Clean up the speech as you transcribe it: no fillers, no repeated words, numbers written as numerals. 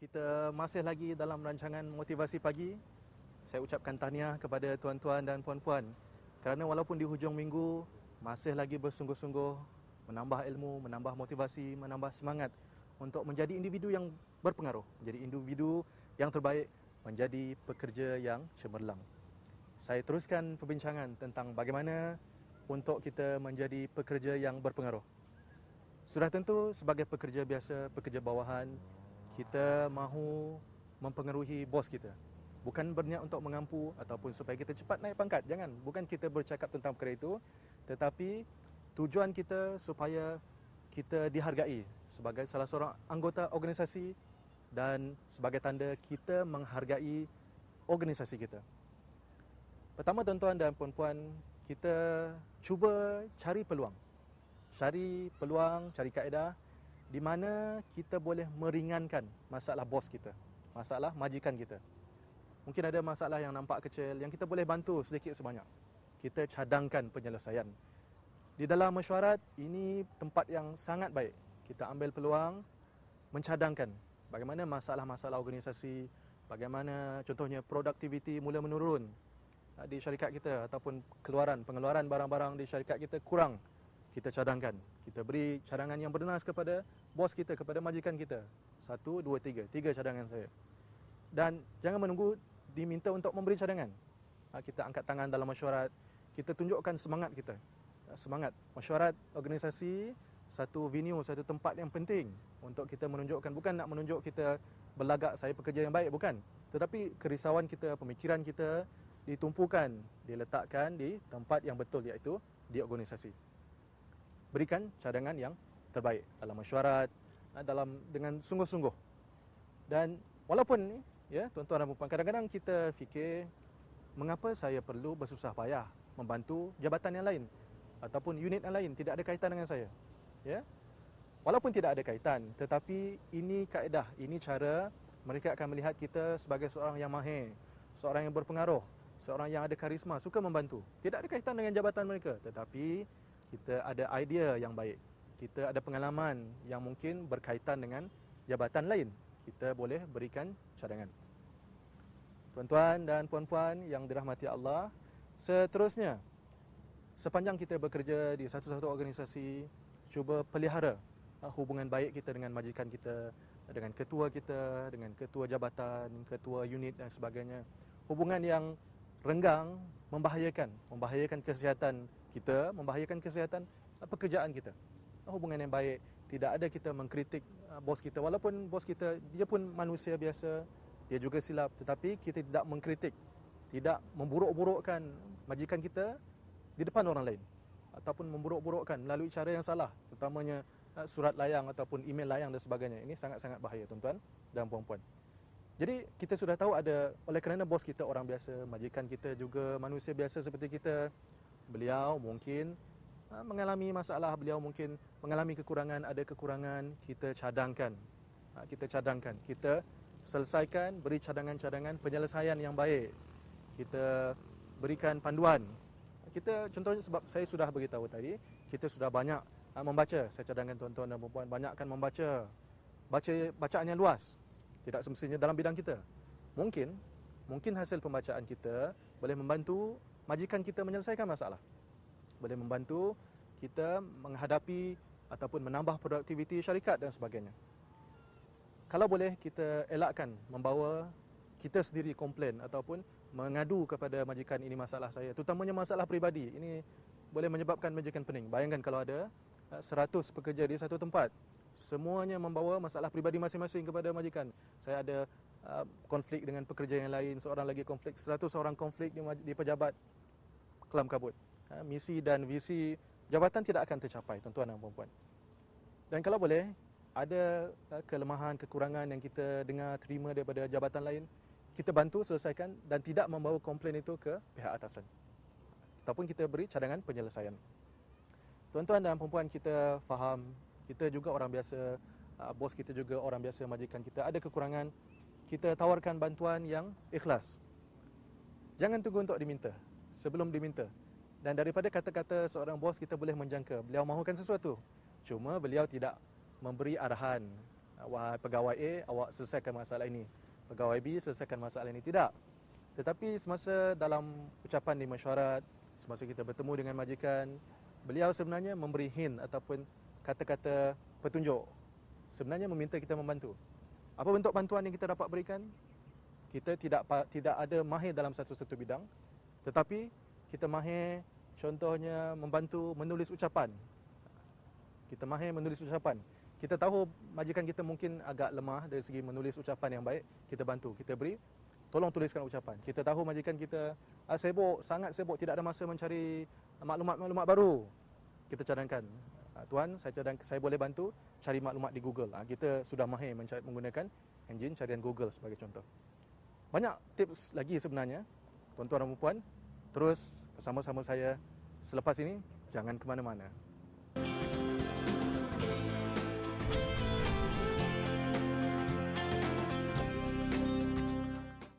kita masih lagi dalam rancangan motivasi pagi. Saya ucapkan tahniah kepada tuan-tuan dan puan-puan kerana walaupun di hujung minggu masih lagi bersungguh-sungguh menambah ilmu, menambah motivasi, menambah semangat untuk menjadi individu yang berpengaruh, menjadi individu yang terbaik, menjadi pekerja yang cemerlang. Saya teruskan perbincangan tentang bagaimana untuk kita menjadi pekerja yang berpengaruh. Sudah tentu sebagai pekerja biasa, pekerja bawahan, kita mahu mempengaruhi bos kita. Bukan berniat untuk mengampu ataupun supaya kita cepat naik pangkat. Jangan, bukan kita bercakap tentang perkara itu. Tetapi tujuan kita supaya kita dihargai sebagai salah seorang anggota organisasi dan sebagai tanda kita menghargai organisasi kita. Pertama, tuan-tuan dan puan-puan, kita cuba cari peluang. Cari peluang, cari kaedah di mana kita boleh meringankan masalah bos kita, masalah majikan kita. Mungkin ada masalah yang nampak kecil yang kita boleh bantu sedikit sebanyak. Kita cadangkan penyelesaian. Di dalam mesyuarat, ini tempat yang sangat baik. Kita ambil peluang mencadangkan bagaimana masalah-masalah organisasi, bagaimana contohnya produktiviti mula menurun di syarikat kita ataupun pengeluaran barang-barang di syarikat kita kurang. Kita cadangkan. Kita beri cadangan yang bernas kepada bos kita, kepada majikan kita. 1, 2, 3. 3 cadangan saya. Dan jangan menunggu diminta untuk memberi cadangan. Kita angkat tangan dalam mesyuarat. Kita tunjukkan semangat kita. Semangat. Mesyuarat organisasi, satu venue, satu tempat yang penting untuk kita menunjukkan. Bukan nak menunjuk kita berlagak saya pekerja yang baik, bukan. Tetapi kerisauan kita, pemikiran kita ditumpukan, diletakkan di tempat yang betul, iaitu di organisasi. Berikan cadangan yang terbaik dalam mesyuarat, dengan sungguh-sungguh. Dan walaupun tuan-tuan dan puan-puan, kadang-kadang kita fikir mengapa saya perlu bersusah payah membantu jabatan yang lain ataupun unit yang lain, tidak ada kaitan dengan saya. Walaupun tidak ada kaitan, tetapi ini kaedah, ini cara mereka akan melihat kita sebagai seorang yang mahir, seorang yang berpengaruh, seorang yang ada karisma, suka membantu. Tidak ada kaitan dengan jabatan mereka, tetapi kita ada idea yang baik. Kita ada pengalaman yang mungkin berkaitan dengan jabatan lain. Kita boleh berikan cadangan. Tuan-tuan dan puan-puan yang dirahmati Allah, seterusnya, sepanjang kita bekerja di satu-satu organisasi, cuba pelihara hubungan baik kita dengan majikan kita, dengan ketua jabatan, ketua unit dan sebagainya. Hubungan yang renggang membahayakan kesihatan kita, membahayakan kesihatan pekerjaan kita. Hubungan yang baik, tidak ada kita mengkritik bos kita, walaupun bos kita dia pun manusia biasa, dia juga silap, tetapi kita tidak mengkritik, tidak memburuk-burukkan majikan kita di depan orang lain ataupun memburuk-burukkan melalui cara yang salah, terutamanya surat layang ataupun email layang dan sebagainya. Ini sangat-sangat bahaya, tuan-tuan dan puan-puan. Jadi kita sudah tahu oleh kerana bos kita orang biasa, majikan kita juga manusia biasa seperti kita. Beliau mungkin mengalami masalah, beliau mungkin mengalami kekurangan, ada kekurangan, kita cadangkan. Kita selesaikan, beri cadangan-cadangan penyelesaian yang baik. Kita berikan panduan. Kita contohnya, sebab saya sudah beritahu tadi, kita sudah banyak membaca. Saya cadangkan tuan-tuan dan puan-puan, banyakkan membaca. Bacaan yang luas. Tidak semestinya dalam bidang kita. Mungkin hasil pembacaan kita boleh membantu majikan kita menyelesaikan masalah. Boleh membantu kita menghadapi ataupun menambah produktiviti syarikat dan sebagainya. Kalau boleh kita elakkan membawa kita sendiri komplain ataupun mengadu kepada majikan, ini masalah saya, terutamanya masalah peribadi. Ini boleh menyebabkan majikan pening. Bayangkan kalau ada 100 pekerja di satu tempat, semuanya membawa masalah peribadi masing-masing kepada majikan. Saya ada konflik dengan pekerja yang lain, seorang lagi konflik, 100 orang konflik di pejabat, kelam kabut. Misi dan visi jabatan tidak akan tercapai, tuan-tuan dan puan-puan. Dan kalau boleh, ada kelemahan, kekurangan yang kita dengar, terima daripada jabatan lain, kita bantu selesaikan dan tidak membawa komplain itu ke pihak atasan. Ataupun kita beri cadangan penyelesaian. Tuan-tuan dan puan-puan, kita faham, kita juga orang biasa, bos kita juga orang biasa, majikan kita ada kekurangan. Kita tawarkan bantuan yang ikhlas. Jangan tunggu untuk diminta, sebelum diminta. Dan daripada kata-kata seorang bos, kita boleh menjangka beliau mahukan sesuatu, cuma beliau tidak memberi arahan, wahai pegawai A, awak selesaikan masalah ini. Pegawai B, selesaikan masalah ini. Tidak. Tetapi semasa dalam ucapan di mesyuarat, semasa kita bertemu dengan majikan, beliau sebenarnya memberi hint ataupun kata-kata petunjuk. Sebenarnya meminta kita membantu. Apa bentuk bantuan yang kita dapat berikan? Kita tidak ada mahir dalam satu-satu bidang, tetapi kita mahir contohnya membantu menulis ucapan. Kita mahir menulis ucapan. Kita tahu majikan kita mungkin agak lemah dari segi menulis ucapan yang baik, kita bantu, kita beri, tolong tuliskan ucapan. Kita tahu majikan kita sibuk, sangat sibuk, tidak ada masa mencari maklumat-maklumat baru. Kita cadangkan, tuan, saya boleh bantu cari maklumat di Google. Kita sudah mahir menggunakan enjin carian Google sebagai contoh. Banyak tips lagi sebenarnya, tuan-tuan dan puan. Terus bersama-sama saya selepas ini, jangan ke mana-mana.